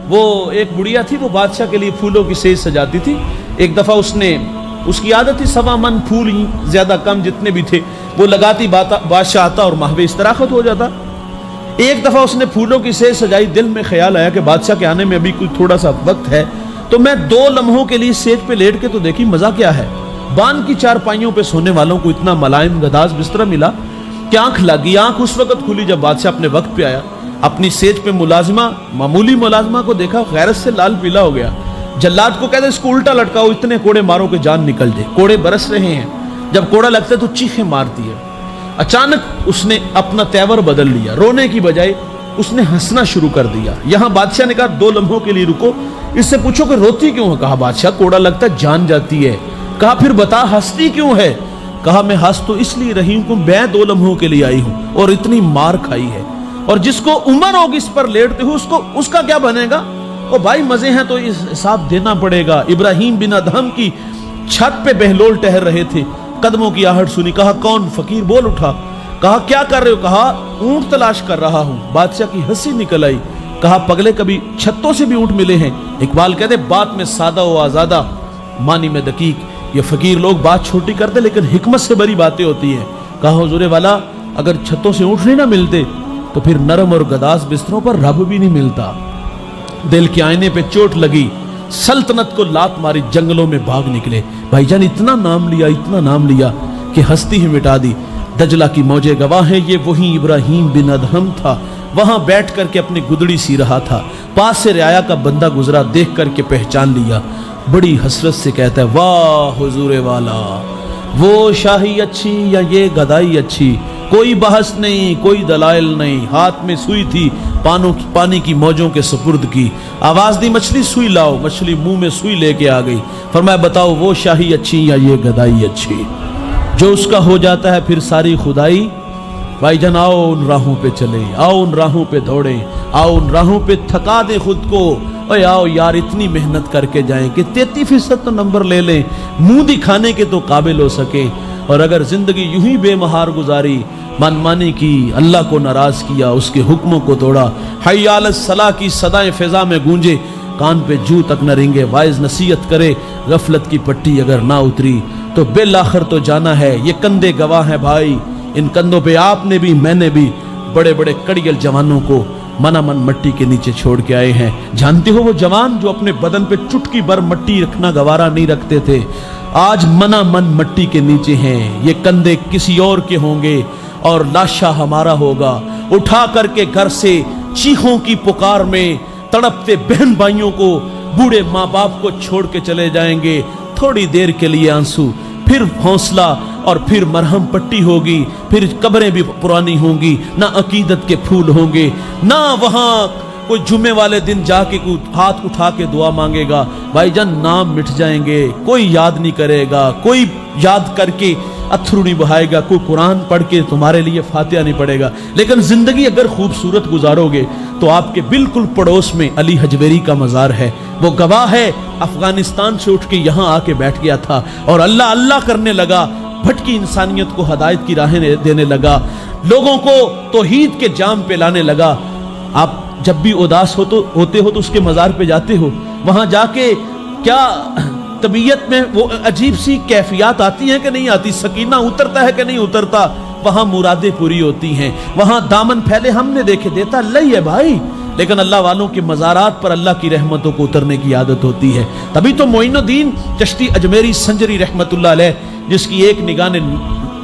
وہ ایک بڑھیا تھی، وہ بادشاہ کے لیے پھولوں کی سیج سجاتی تھی. ایک دفعہ اس کی عادت تھی 1.25 من پھول زیادہ کم جتنے بھی تھے وہ لگاتی، بادشاہ آتا اور محو استراحت ہو جاتا. ایک دفعہ اس نے پھولوں کی سیج سجائی، دل میں خیال آیا کہ بادشاہ کے آنے میں ابھی کوئی تھوڑا سا وقت ہے، تو میں 2 لمحوں کے لیے سیج پہ لیٹ کے تو دیکھی مزہ کیا ہے. بان کی چارپائیوں پہ سونے والوں کو اتنا ملائم گداز بستر ملا کہ آنکھ لگی. آنکھ اس وقت کھلی جب بادشاہ اپنے وقت پہ آیا. اپنی سیج پہ معمولی ملازمہ کو دیکھا، غیرت سے لال پیلا ہو گیا. جلاد کو کہتے اس کو الٹا لٹکاؤ، اتنے کوڑے مارو کہ جان نکل جائے. کوڑے برس رہے ہیں، جب کوڑا لگتا ہے تو چیخیں مارتی ہے. اچانک اس نے اپنا تیور بدل لیا، رونے کی بجائے اس نے ہنسنا شروع کر دیا. یہاں بادشاہ نے کہا 2 لمحوں کے لیے رکو، اس سے پوچھو کہ روتی کیوں ہے. کہا بادشاہ کوڑا لگتا ہے جان جاتی ہے. کہا پھر بتا ہنستی کیوں ہے. کہا میں ہنس تو اس لیے رہی ہوں کہ میں 2 لمحوں کے لیے آئی ہوں اور اتنی مار کھائی ہے، اور جس کو عمر ہوگی اس پر لیٹتے ہو اس کا کیا بنے گا. او بھائی مزے ہیں تو حساب دینا پڑے گا. ابراہیم بن ادہم کی چھت پہ بہلول ٹہر رہے تھے، قدموں کی آہٹ سنی. کہا کون؟ فقیر بول اٹھا. کہا کیا کر رہے ہو؟ کہا اونٹ تلاش کر رہا ہوں. بادشاہ کی ہنسی نکل آئی. کہا پگلے کبھی چھتوں سے بھی اونٹ ملے ہیں؟ اقبال کہتے بات میں سادہ و آزادہ، معنی میں دقیق. یہ فقیر لوگ بات چھوٹی کرتے لیکن حکمت سے بڑی باتیں ہوتی ہیں. کہا حضور والا اگر چھتوں سے اونٹ نہیں نہ ملتے تو پھر نرم اور گداز بستروں پر رب بھی نہیں ملتا. دل کے آئینے پہ چوٹ لگی، سلطنت کو لات ماری، جنگلوں میں بھاگ نکلے. بھائی جان اتنا نام لیا کہ ہستی ہی مٹا دی. دجلہ کی موجیں گواہ ہیں یہ وہی ابراہیم بن ادہم تھا، وہاں بیٹھ کر کے اپنی گدڑی سی رہا تھا. پاس سے رعایا کا بندہ گزرا، دیکھ کر کے پہچان لیا. بڑی حسرت سے کہتا ہے واہ حضور والا، وہ شاہی اچھی یا یہ گدائی اچھی. کوئی بحث نہیں، کوئی دلائل نہیں. ہاتھ میں سوئی تھی، پانی کی موجوں کے سپرد کی. آواز دی مچھلی سوئی لاؤ، مچھلی منہ میں سوئی لے کے آ گئی. فرمایا بتاؤ وہ شاہی اچھی یا یہ گدائی اچھی. جو اس کا ہو جاتا ہے پھر ساری خدائی. بھائی جان آؤ ان راہوں پہ چلیں، آؤ ان راہوں پہ دوڑیں، آؤ ان راہوں پہ تھکا دیں خود کو. اوے آؤ یار اتنی محنت کر کے جائیں کہ 33% تو نمبر لے لیں، منہ دکھانے کے تو قابل ہو سکیں. اور اگر زندگی یوں ہی بے مہار گزاری، من مانی کی، اللہ کو ناراض کیا، اس کے حکموں کو توڑا، حی علی الصلاح کی صدائیں فضا میں گونجے، کان پہ جو تک نہ رنگے، وائز نصیحت کرے، غفلت کی پٹی اگر نہ اتری تو بالآخر تو جانا ہے. یہ کندھے گواہ ہیں بھائی، ان کندھوں پہ آپ نے بھی میں نے بھی بڑے بڑے کڑیل جوانوں کو منا من مٹی کے نیچے چھوڑ کے آئے ہیں. جانتے ہو وہ جوان جو اپنے بدن پہ چٹکی بھر مٹی رکھنا گوارا نہیں رکھتے تھے، آج منا من مٹی کے نیچے ہیں. یہ کندھے کسی اور کے ہوں گے اور لاشا ہمارا ہوگا. اٹھا کر کے گھر سے چیخوں کی پکار میں تڑپتے بہن بھائیوں کو، بوڑھے ماں باپ کو چھوڑ کے چلے جائیں گے. تھوڑی دیر کے لیے آنسو، پھر حوصلہ، اور پھر مرہم پٹی ہوگی. پھر قبریں بھی پرانی ہوں گی، نہ عقیدت کے پھول ہوں گے، نہ وہاں کوئی جمعے والے دن جا کے ہاتھ اٹھا کے دعا مانگے گا. بھائی جان نام مٹ جائیں گے، کوئی یاد نہیں کرے گا، کوئی یاد کر کے اتھرو نہیں بہائے گا، کوئی قرآن پڑھ کے تمہارے لیے فاتحہ نہیں پڑھے گا. لیکن زندگی اگر خوبصورت گزارو گے تو آپ کے بالکل پڑوس میں علی حجویری کا مزار ہے. وہ گواہ ہے، افغانستان سے اٹھ کے یہاں آ کے بیٹھ گیا تھا اور اللہ اللہ کرنے لگا، بھٹکی انسانیت کو ہدایت کی راہیں دینے لگا، لوگوں کو توحید کے جام پہ لانے لگا. آپ جب بھی اداس ہوتے ہو تو اس کے مزار پہ جاتے ہو، وہاں جا کے کیا طبیعت میں وہ عجیب سی کیفیات آتی ہیں کہ نہیں آتی؟ سکینہ اترتا ہے کہ نہیں اترتا؟ وہاں مرادیں پوری ہوتی ہیں. وہاں دامن پھیلے ہم نے دیکھے، دیتا اللہ ہی ہے بھائی. لیکن اللہ والوں کے مزارات پر اللہ کی رحمتوں کو اترنے کی عادت ہوتی ہے. تبھی تو معین الدین چشتی اجمیری سنجری رحمت اللہ علیہ، جس کی ایک نگاہ نے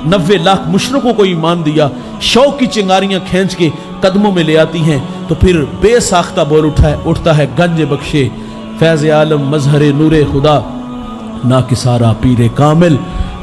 90 لاکھ مشرکوں کو ایمان دیا، شوق کی چنگاریاں کھینچ کے قدموں میں لے آتی ہیں، تو پھر بے ساختہ بول اٹھتا ہے گنج بخشے فیض عالم مظہر نور خدا نا کسارا پیر کامل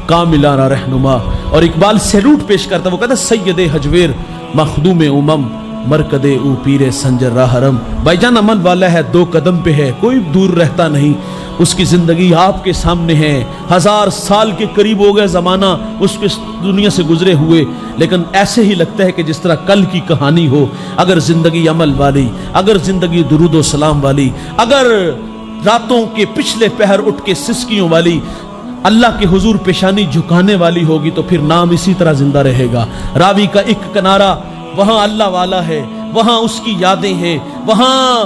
کاملانہ رہنما. اور اقبال سیلوٹ پیش کرتا، وہ کہتا سید حجویر مخدوم امم مرکد او پیر سنجر راہ حرم. بھائی جان عمل والا ہے، 2 قدم پہ ہے، کوئی دور رہتا نہیں. اس کی زندگی آپ کے سامنے ہے، 1000 سال کے قریب ہو گئے زمانہ اس کے دنیا سے گزرے ہوئے، لیکن ایسے ہی لگتا ہے کہ جس طرح کل کی کہانی ہو. اگر زندگی عمل والی، اگر زندگی درود و سلام والی، اگر راتوں کے پچھلے پہر اٹھ کے سسکیوں والی، اللہ کے حضور پیشانی جھکانے والی ہوگی تو پھر نام اسی طرح زندہ رہے گا. راوی کا ایک کنارہ، وہاں اللہ والا ہے، وہاں اس کی یادیں ہیں، وہاں